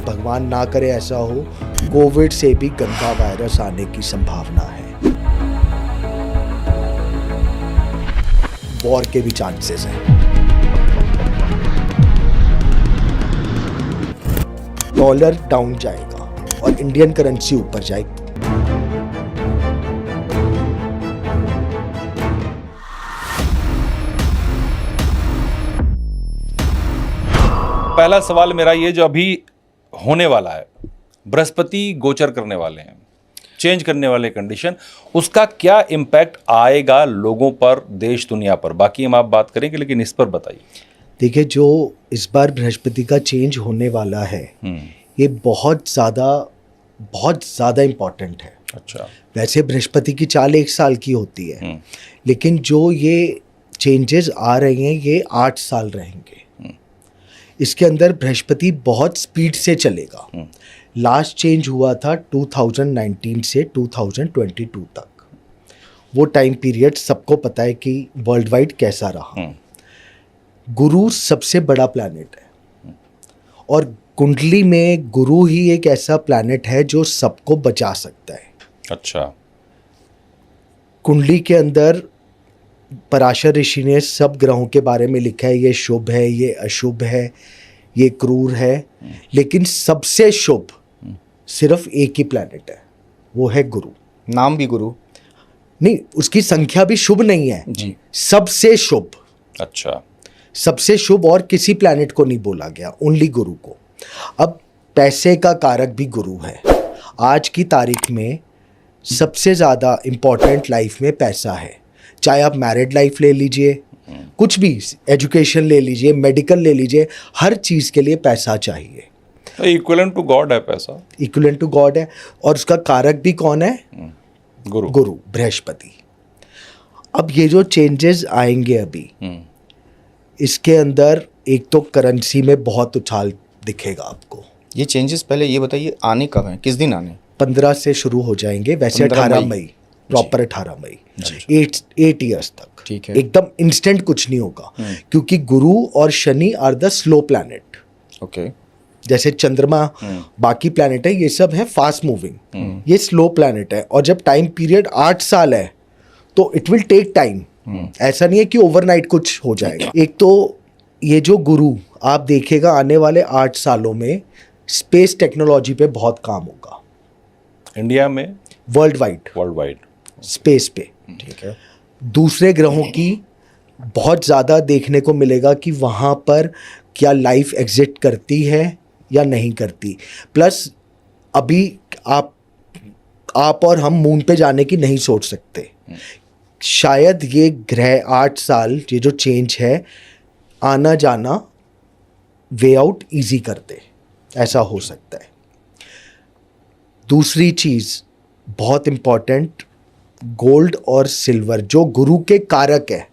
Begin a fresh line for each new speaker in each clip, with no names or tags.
भगवान ना करे ऐसा हो, कोविड से भी गंदा वायरस आने की संभावना है। वॉर के भी चांसेस हैं। डॉलर डाउन जाएगा और इंडियन करेंसी ऊपर जाएगी।
पहला सवाल मेरा ये जो अभी होने वाला है, बृहस्पति गोचर करने वाले हैं, चेंज करने वाले कंडीशन, उसका क्या इम्पैक्ट आएगा लोगों पर, देश दुनिया पर? बाकी हम आप बात करेंगे, लेकिन इस पर बताइए।
देखिए, जो इस बार बृहस्पति का चेंज होने वाला है ये बहुत ज़्यादा इम्पॉर्टेंट है।
अच्छा।
वैसे बृहस्पति की चाल 1 साल की होती है, लेकिन जो ये चेंजेस आ रहे हैं ये 8 साल रहेंगे। इसके अंदर बृहस्पति बहुत स्पीड से चलेगा। लास्ट चेंज हुआ था 2019 से 2022 तक। वो टाइम पीरियड सबको पता है कि वर्ल्ड वाइड कैसा रहा। गुरु सबसे बड़ा प्लैनेट है और कुंडली में गुरु ही एक ऐसा प्लैनेट है जो सबको बचा सकता है।
अच्छा।
कुंडली के अंदर पराशर ऋषि ने सब ग्रहों के बारे में लिखा है, ये शुभ है, ये अशुभ है, ये क्रूर है, लेकिन सबसे शुभ सिर्फ एक ही प्लैनेट है, वो है गुरु।
नाम भी गुरु
नहीं, उसकी संख्या भी शुभ नहीं है
जी।
सबसे शुभ।
अच्छा।
सबसे शुभ और किसी प्लैनेट को नहीं बोला गया, ओनली गुरु को। अब पैसे का कारक भी गुरु है। आज की तारीख में सबसे ज़्यादा इम्पॉर्टेंट लाइफ में पैसा है। चाहे आप मैरिड लाइफ ले लीजिए, कुछ भी, एजुकेशन ले लीजिए, मेडिकल ले लीजिए, हर चीज़ के लिए पैसा चाहिए।
इक्विवेलेंट टू गॉड है पैसा।
इक्विवेलेंट टू गॉड है। और उसका कारक भी कौन है? गुरु, बृहस्पति। अब ये जो चेंजेस आएंगे अभी, इसके अंदर एक तो करेंसी में बहुत उछाल दिखेगा आपको।
ये चेंजेस पहले ये बताइए आने कब हैं, किस दिन आने?
15 से शुरू हो जाएंगे, वैसे 18 मई, प्रॉपर 18 मई, 8 ईयर्स तक।
ठीक है।
एकदम इंस्टेंट कुछ नहीं होगा, क्योंकि गुरु और Shani are the slow planet.
Okay.
जैसे चंद्रमा बाकी प्लैनेट है, ये सब है फास्ट मूविंग, ये स्लो प्लैनेट है। और जब टाइम पीरियड 8 साल है तो इट विल टेक टाइम। ऐसा नहीं है कि ओवरनाइट कुछ हो जाएगा। एक तो ये जो गुरु, आप देखेगा आने वाले 8 सालों में स्पेस टेक्नोलॉजी पे बहुत काम होगा।
इंडिया में,
वर्ल्ड वाइड स्पेस पे।
ठीक है।
दूसरे ग्रहों की बहुत ज़्यादा देखने को मिलेगा कि वहाँ पर क्या लाइफ एग्जिस्ट करती है या नहीं करती। प्लस अभी आप और हम मून पे जाने की नहीं सोच सकते। शायद ये ग्रह 8 साल, ये जो चेंज है, आना जाना वे आउट ईजी कर दे, ऐसा हो सकता है। दूसरी चीज़ बहुत इम्पॉर्टेंट, गोल्ड और सिल्वर जो गुरु के कारक है,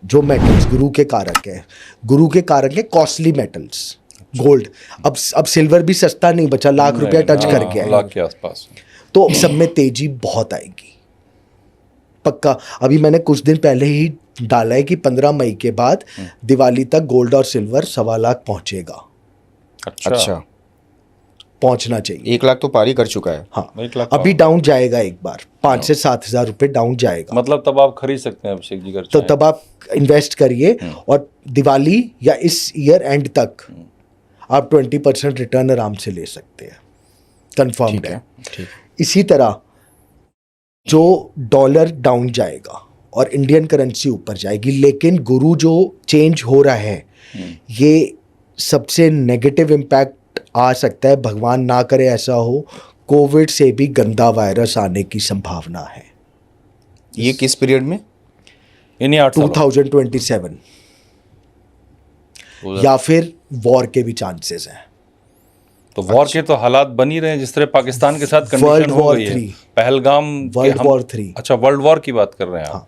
जो मेटल्स गुरु के कारक है, गुरु के कारक है कॉस्टली मेटल्स। गोल्ड, अब सिल्वर भी सस्ता नहीं बचा, लाख रुपया टच कर गया है,
लाख के आसपास।
तो सब में तेजी बहुत आएगी पक्का। अभी मैंने कुछ दिन पहले ही डाला है कि 15 मई के बाद दिवाली तक गोल्ड और सिल्वर 1.25 लाख पहुंचेगा।
अच्छा,
पहुंचना चाहिए।
1 लाख तो पारी कर चुका है।
हाँ,
1 लाख
अभी डाउन जाएगा एक बार, 5 से 7 हज़ार रुपये डाउन जाएगा।
मतलब तब आप खरीद सकते हैं अभिषेक जी,
तो तब आप इन्वेस्ट करिए और दिवाली या इस ईयर एंड तक आप 20% रिटर्न आराम से ले सकते हैं, कंफर्म्ड है।
ठीक।
इसी तरह जो डॉलर डाउन जाएगा और इंडियन करेंसी ऊपर जाएगी, लेकिन गुरु जो चेंज हो रहा है ये सबसे नेगेटिव इम्पैक्ट आ सकता है। भगवान ना करे ऐसा हो, कोविड से भी गंदा वायरस आने की संभावना है।
ये किस पीरियड में?
यानी
2027 या फिर वॉर के भी चांसेस हैं।
तो वॉर के तो हालात बन ही रहे हैं, जिस तरह पाकिस्तान के साथ कंडीशन हो गई है, पहलगाम,
वर्ल्ड वॉर 3।
अच्छा, वर्ल्ड वॉर की बात कर रहे हैं आप।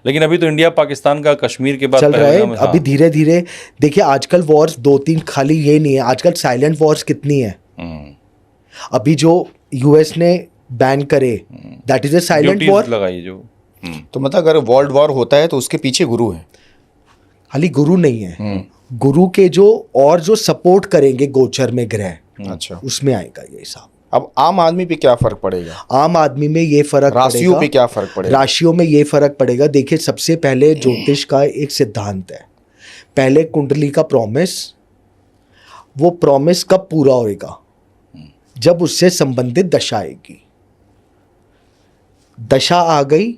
लेकिन अभी तो इंडिया पाकिस्तान का कश्मीर के बाद
चल रहा है। अभी धीरे धीरे देखिए, आजकल वॉर्स 2-3 खाली ये नहीं है, आजकल साइलेंट वॉर्स कितनी है। अभी जो यूएस ने बैन करे, that is a silent war
लगाई जो।
तो मतलब अगर वर्ल्ड वॉर होता है तो उसके पीछे गुरु है।
खाली गुरु नहीं है, गुरु के जो और जो सपोर्ट करेंगे गोचर में ग्रह,
अच्छा,
उसमें आएगा ये हिसाब।
अब आम आदमी पे क्या फर्क पड़ेगा?
आम आदमी में ये फर्क
राशियों
पड़ेगा,
पे क्या फर्क पड़ेगा?
राशियों में ये फर्क पड़ेगा। देखिए, सबसे पहले ज्योतिष का एक सिद्धांत है, पहले कुंडली का प्रॉमिस, वो प्रॉमिस कब पूरा होएगा? जब उससे संबंधित दशा आएगी। दशा आ गई,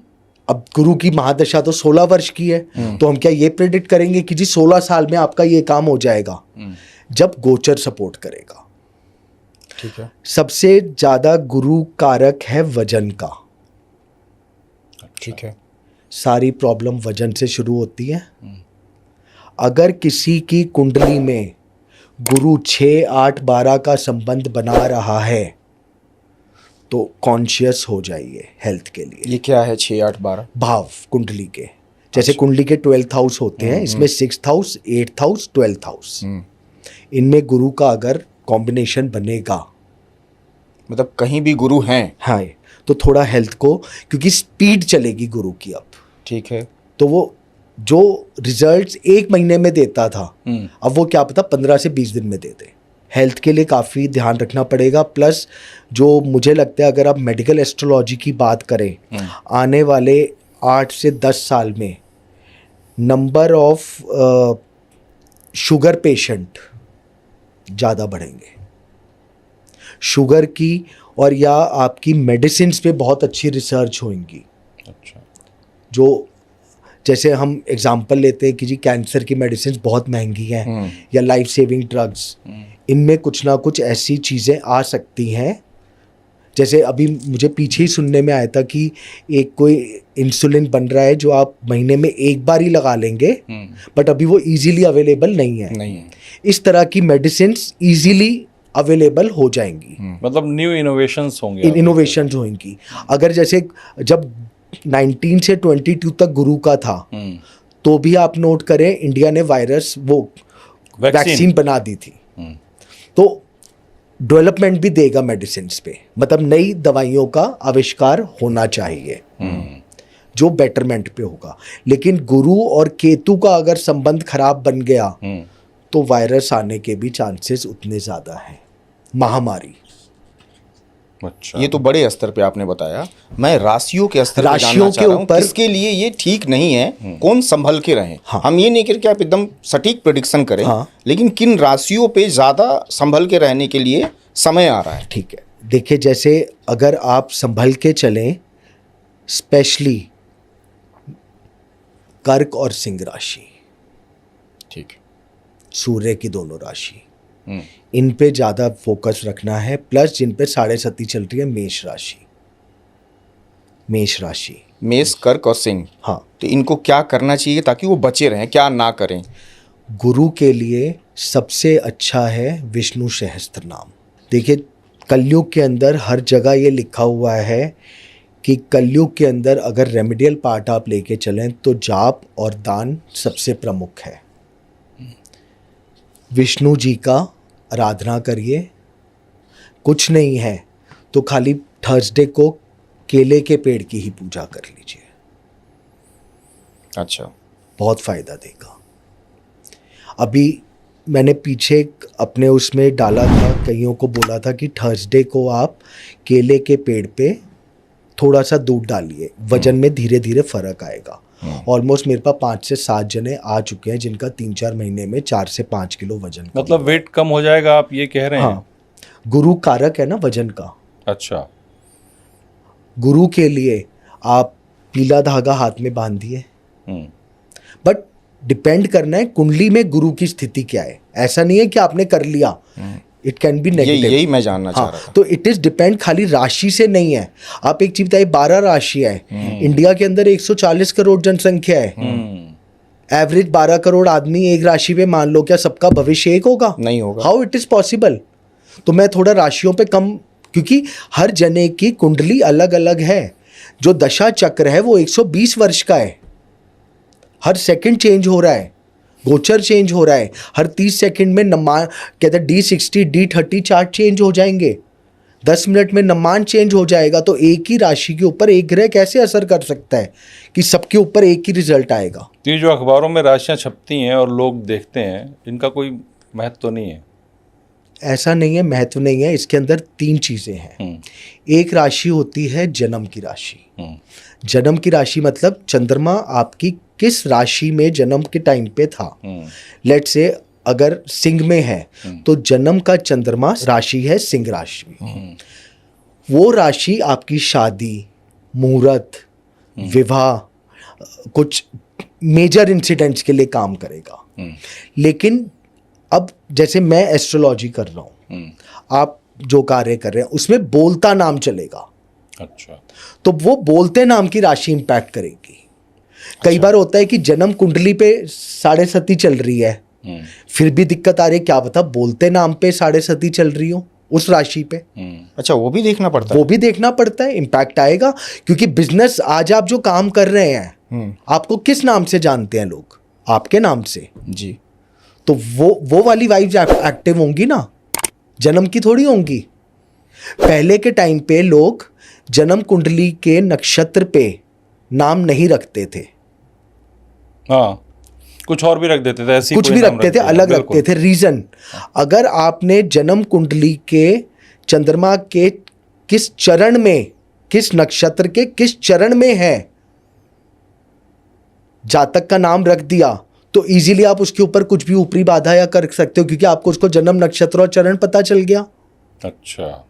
अब गुरु की महादशा तो 16 वर्ष की है, तो हम क्या ये प्रेडिक्ट करेंगे कि जी 16 साल में आपका ये काम हो जाएगा? जब गोचर सपोर्ट करेगा।
ठीक है।
सबसे ज्यादा गुरु कारक है वजन का।
ठीक है।
सारी प्रॉब्लम वजन से शुरू होती है। अगर किसी की कुंडली में गुरु 6, 8, 12 का संबंध बना रहा है तो कॉन्शियस हो जाइए हेल्थ के लिए।
ये क्या है 6, 8, 12?
भाव कुंडली के, जैसे कुंडली के 12th हाउस होते हैं, इसमें 6th house, 8th house, 12th house, इनमें गुरु का अगर कॉम्बिनेशन बनेगा,
मतलब कहीं भी गुरु हैं।
हाँ, तो थोड़ा हेल्थ को, क्योंकि स्पीड चलेगी गुरु की अब,
ठीक है।
तो वो जो रिजल्ट्स 1 महीने में देता था, अब वो क्या पता 15 से 20 दिन में दे दे। हेल्थ के लिए काफ़ी ध्यान रखना पड़ेगा। प्लस जो मुझे लगता है, अगर आप मेडिकल एस्ट्रोलॉजी की बात करें, आने वाले 8 से 10 साल में नंबर ऑफ शुगर पेशेंट ज़्यादा बढ़ेंगे। शुगर की और या आपकी मेडिसिन्स पे बहुत अच्छी रिसर्च होंगी।
अच्छा।
जो जैसे हम एग्जांपल लेते हैं कि जी कैंसर की मेडिसिन बहुत महंगी हैं, या लाइफ सेविंग ड्रग्स, इनमें कुछ ना कुछ ऐसी चीज़ें आ सकती हैं। जैसे अभी मुझे पीछे ही सुनने में आया था कि एक कोई इंसुलिन बन रहा है जो आप महीने में 1 बार ही लगा लेंगे, बट अभी वो इजीली अवेलेबल नहीं है। इस तरह की मेडिसिन इजीली अवेलेबल हो जाएंगी।
मतलब न्यू इनोवेशंस होंगे,
इनोवेशंस होंगी। अगर जैसे जब 19 से 22 तक गुरु का था, तो भी आप नोट करें, इंडिया ने वायरस वो वैक्सीन बना दी थी। तो डेवलपमेंट भी देगा मेडिसिन पे, मतलब नई दवाइयों का आविष्कार होना चाहिए जो बेटरमेंट पे होगा। लेकिन गुरु और केतु का अगर संबंध खराब बन गया तो वायरस आने के भी चांसेस उतने ज़्यादा हैं, महामारी।
अच्छा।
ये तो बड़े स्तर पे आपने बताया। मैं राशियों के स्तर पे जानना
राशियों
चाह
के
रहा हूं,
ऊपर
किसके लिए ये ठीक नहीं है, कौन संभल के रहें।
हाँ।
हम ये नहीं करके आप एकदम सटीक प्रेडिक्शन करें,
हाँ।
लेकिन किन राशियों पे ज़्यादा संभल के रहने के लिए समय आ रहा है?
ठीक है, देखिए, जैसे अगर आप संभल के चलें, स्पेशली कर्क और सिंह राशि,
ठीक है,
सूर्य की दोनों राशि, इन पे ज़्यादा फोकस रखना है। प्लस जिन पे 7.5 चल रही है, मेष राशि। मेष राशि,
मेष, कर्क और सिंह,
हाँ,
तो इनको क्या करना चाहिए ताकि वो बचे रहें, क्या ना करें?
गुरु के लिए सबसे अच्छा है विष्णु सहस्त्र नाम। देखिए, कलयुग के अंदर हर जगह ये लिखा हुआ है कि कलयुग के अंदर अगर रेमेडियल पार्ट आप लेके चलें तो जाप और दान सबसे प्रमुख है। विष्णु जी का आराधना करिए। कुछ नहीं है तो खाली थर्सडे को केले के पेड़ की ही पूजा कर लीजिए,
अच्छा,
बहुत फ़ायदा देगा। अभी मैंने पीछे अपने उसमें डाला था, कईयों को बोला था कि थर्सडे को आप केले के पेड़ पे थोड़ा सा दूध डालिए, वजन में धीरे धीरे फ़र्क आएगा। ऑलमोस्ट मेरे पास 5 से 7 जने आ चुके हैं जिनका 3-4 महीने में 4 से 5 किलो वजन,
मतलब वेट कम हो जाएगा, आप ये कह रहे हैं?
हाँ, गुरु कारक है ना वजन का।
अच्छा।
गुरु के लिए आप पीला धागा हाथ में बांधिए, बट डिपेंड करना है कुंडली में गुरु की स्थिति क्या है। ऐसा नहीं है कि आपने कर लिया, इट कैन बी नेगेटिव।
यही मैं जानना चाह रहा था।
तो इट इज डिपेंड, खाली राशि से नहीं है। आप एक चीज बताइए, 12 राशि है, इंडिया के अंदर 140 करोड़ जनसंख्या है, एवरेज 12 करोड़ आदमी एक राशि पे, मान लो क्या सबका भविष्य एक होगा?
नहीं होगा।
How it is possible? तो मैं थोड़ा राशियों पे कम, क्योंकि हर जने की कुंडली अलग अलग है। जो दशा चक्र है वो 120 वर्ष का है, हर सेकंड चेंज हो रहा है, गोचर चेंज हो रहा है। हर 30 सेकंड में नमान, कहते हैं D60 D30 चार्ट चेंज हो जाएंगे। 10 मिनट में नमान चेंज हो जाएगा। तो एक ही राशि के ऊपर एक ग्रह कैसे असर कर सकता है कि सबके ऊपर एक ही रिजल्ट आएगा?
ये जो अखबारों में राशियां छपती हैं और लोग देखते हैं, इनका कोई महत्व तो नहीं है?
ऐसा नहीं है, महत्व नहीं है, इसके अंदर 3 चीज़ें हैं। एक राशि होती है जन्म की राशि। जन्म की राशि मतलब चंद्रमा आपकी किस राशि में जन्म के टाइम पे था। लेट्स से अगर सिंह में है तो जन्म का चंद्रमा राशि है सिंह राशि। वो राशि आपकी शादी, मुहूर्त, विवाह, कुछ मेजर इंसिडेंट्स के लिए काम करेगा। लेकिन अब जैसे मैं एस्ट्रोलॉजी कर रहा हूँ, आप जो कार्य कर रहे हैं उसमें बोलता नाम चलेगा।
अच्छा,
तो वो बोलते नाम की राशि इंपैक्ट करेगी। कई बार होता है कि जन्म कुंडली पे 7.5 चल रही है, फिर भी दिक्कत आ रही है, क्या पता बोलते नाम पे 7.5 चल रही हो उस राशि पे।
अच्छा, वो भी देखना पड़ता है।
वो भी देखना पड़ता है, इम्पैक्ट आएगा। क्योंकि बिजनेस आज आप जो काम कर रहे हैं, आपको किस नाम से जानते हैं लोग? आपके नाम से
जी।
तो वो वाली वाइब्स एक्टिव होंगी ना, जन्म की थोड़ी होंगी। पहले के टाइम पे लोग जन्म कुंडली के नक्षत्र पे नाम नहीं रखते थे।
हाँ, कुछ और भी रख देते थे, ऐसी
कुछ
कोई
भी
नाम
रखते
रख
थे,
दिया,
अलग
बिल्कुल।
रखते थे। रीजन, अगर आपने जन्म कुंडली के चंद्रमा के किस चरण में, किस नक्षत्र के किस चरण में है, जातक का नाम रख दिया तो इजीली आप उसके ऊपर कुछ भी ऊपरी बाधा या कर सकते हो, क्योंकि आपको उसको जन्म नक्षत्र और चरण पता चल गया।
अच्छा,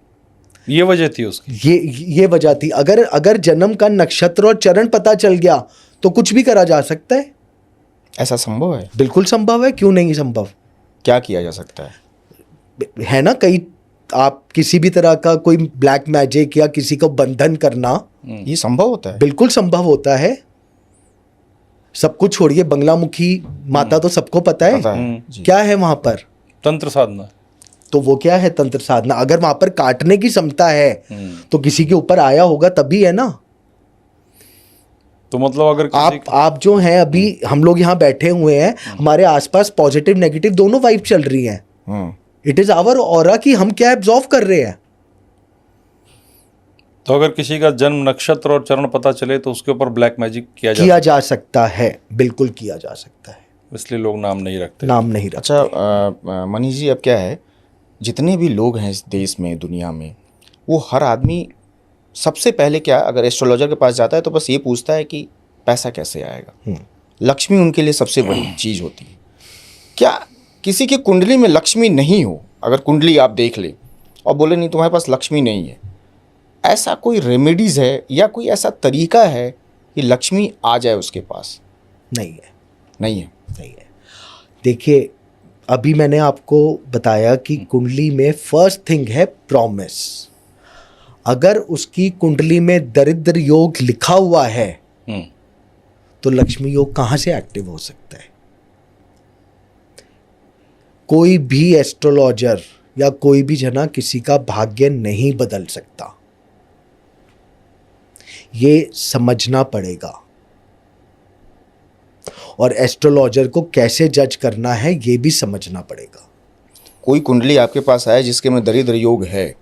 ये वजह थी उसकी।
ये वजह थी। अगर जन्म का नक्षत्र और चरण पता चल गया तो कुछ भी करा जा सकता है।
ऐसा संभव है?
बिल्कुल संभव है, क्यों नहीं संभव।
क्या किया जा सकता
है ना, कई आप किसी भी तरह का कोई ब्लैक मैजिक या किसी को बंधन करना,
ये संभव होता है?
बिल्कुल संभव होता है। सब कुछ छोड़िए, बंगलामुखी माता तो सबको पता है,
पता है जी।
क्या है वहां पर?
तंत्र साधना।
तो वो क्या है? तंत्र साधना। अगर वहां पर काटने की क्षमता है तो किसी के ऊपर आया होगा तभी है ना।
तो मतलब अगर किसी
आप जो हैं, अभी हम लोग यहाँ बैठे हुए हैं, हमारे आसपास पॉजिटिव नेगेटिव दोनों वाइब चल रही हैं। इट इज आवर ऑरा कि हम क्या एब्जॉर्व कर रहे हैं।
तो अगर किसी का जन्म नक्षत्र और चरण पता चले तो उसके ऊपर ब्लैक मैजिक किया
जा सकता है, बिल्कुल किया जा सकता है।
इसलिए लोग नाम नहीं रखते।
नाम नहीं रखते।
अच्छा मनीष जी, अब क्या है, जितने भी लोग हैं इस देश में, दुनिया में, वो हर आदमी सबसे पहले क्या, अगर एस्ट्रोलॉजर के पास जाता है तो बस ये पूछता है कि पैसा कैसे आएगा। लक्ष्मी उनके लिए सबसे बड़ी चीज़ होती है। क्या किसी की कुंडली में लक्ष्मी नहीं हो, अगर कुंडली आप देख ले और बोले नहीं तुम्हारे पास लक्ष्मी नहीं है, ऐसा कोई रेमेडीज़ है या कोई ऐसा तरीका है कि लक्ष्मी आ जाए उसके पास?
नहीं है।
नहीं है।
नहीं है। देखिए, अभी मैंने आपको बताया कि कुंडली में फर्स्ट थिंग है प्रॉमिस। अगर उसकी कुंडली में दरिद्र योग लिखा हुआ है तो लक्ष्मी योग कहां से एक्टिव हो सकता है? कोई भी एस्ट्रोलॉजर या कोई भी जना किसी का भाग्य नहीं बदल सकता, ये समझना पड़ेगा। और एस्ट्रोलॉजर को कैसे जज करना है ये भी समझना पड़ेगा।
कोई कुंडली आपके पास आए जिसके में दरिद्र योग है,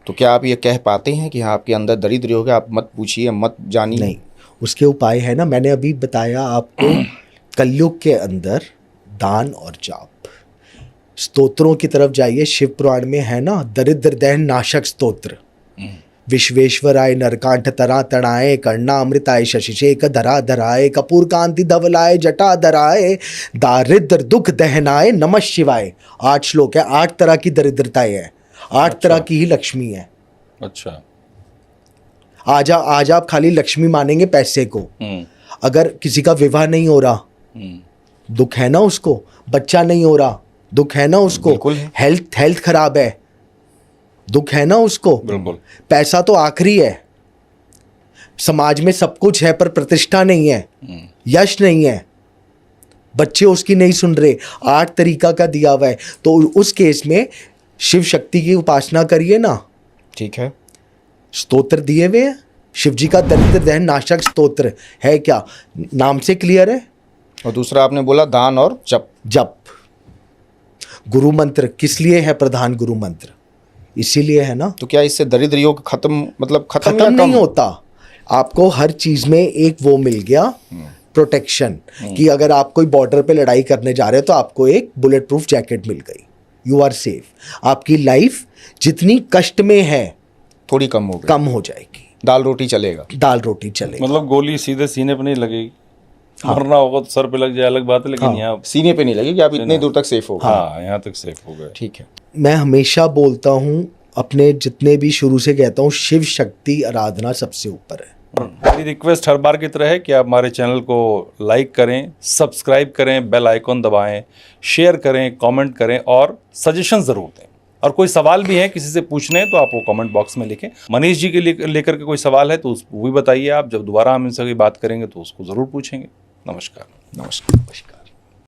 तो क्या आप ये कह पाते हैं कि हाँ आपके अंदर दरिद्र योग है, आप मत पूछिए, मत जानिए?
नहीं, उसके उपाय है ना, मैंने अभी बताया आपको। कलयुग के अंदर दान और जाप, स्तोत्रों की तरफ जाइए। शिव पुराण में है ना, दरिद्र दहन नाशक स्तोत्र। विश्वेश्वराय नरकांठ तरा तणाए, कर्णा अमृताय शशिशेख धरा धराए, कपूर कांति धवलाए जटा धराए, दारिद्र दुख दहनाए नमः शिवाय। 8 श्लोक है, 8 तरह की दरिद्रताएं है, 8 तरह की ही लक्ष्मी है।
अच्छा,
आज आप खाली लक्ष्मी मानेंगे पैसे को। अगर किसी का विवाह नहीं हो रहा, दुख है ना उसको। बच्चा नहीं हो रहा, दुख है ना उसको।
बिल्कुल है।
हेल्थ खराब है, दुख है ना उसको।
बिल्कुल।
पैसा तो आखिरी है, समाज में सब कुछ है पर प्रतिष्ठा नहीं है, यश नहीं है, बच्चे उसकी नहीं सुन रहे। 8 तरीका का दिया हुआ है। तो उस केस में शिव शक्ति की उपासना करिए ना।
ठीक है।
स्तोत्र दिए हुए हैं, शिव जी का दरिद्र दहन नाशक स्तोत्र है, क्या नाम से क्लियर है।
और दूसरा आपने बोला दान और जप।
जप। गुरु मंत्र किस लिए है प्रधान गुरु मंत्र? इसीलिए है ना।
तो क्या इससे दरिद्र योग खत्म, मतलब खत्म
नहीं होता। आपको हर चीज में एक वो मिल गया प्रोटेक्शन, कि अगर आप कोई बॉर्डर पे लड़ाई करने जा रहे हो तो आपको एक बुलेट प्रूफ जैकेट मिल गई। You are safe. आपकी लाइफ जितनी कष्ट में है
थोड़ी कम हो गई,
कम हो जाएगी,
दाल रोटी चलेगा।
दाल रोटी चलेगा।
मतलब गोली सीधे सीने पे नहीं लगेगी, मरना होगा तो सर पे लग जाए अलग बात है, लेकिन यहाँ
सीने पे नहीं लगेगी, आप इतने दूर तक सेफ हो गए।
हाँ यहाँ तक सेफ हो गए।
ठीक है।
मैं हमेशा बोलता हूँ, अपने जितने भी शुरू से कहता हूँ, शिव शक्ति आराधना सबसे ऊपर है।
मेरी रिक्वेस्ट हर बार की तरह है कि आप हमारे चैनल को लाइक करें, सब्सक्राइब करें, बेल आइकॉन दबाएं, शेयर करें, कमेंट करें और सजेशन ज़रूर दें। और कोई सवाल भी है किसी से पूछने हैं तो आप वो कमेंट बॉक्स में लिखें। मनीष जी के लेकर के कोई सवाल है तो वो भी बताइए आप। जब दोबारा हम इनसे कोई बात करेंगे तो उसको ज़रूर पूछेंगे। नमस्कार।
नमस्कार।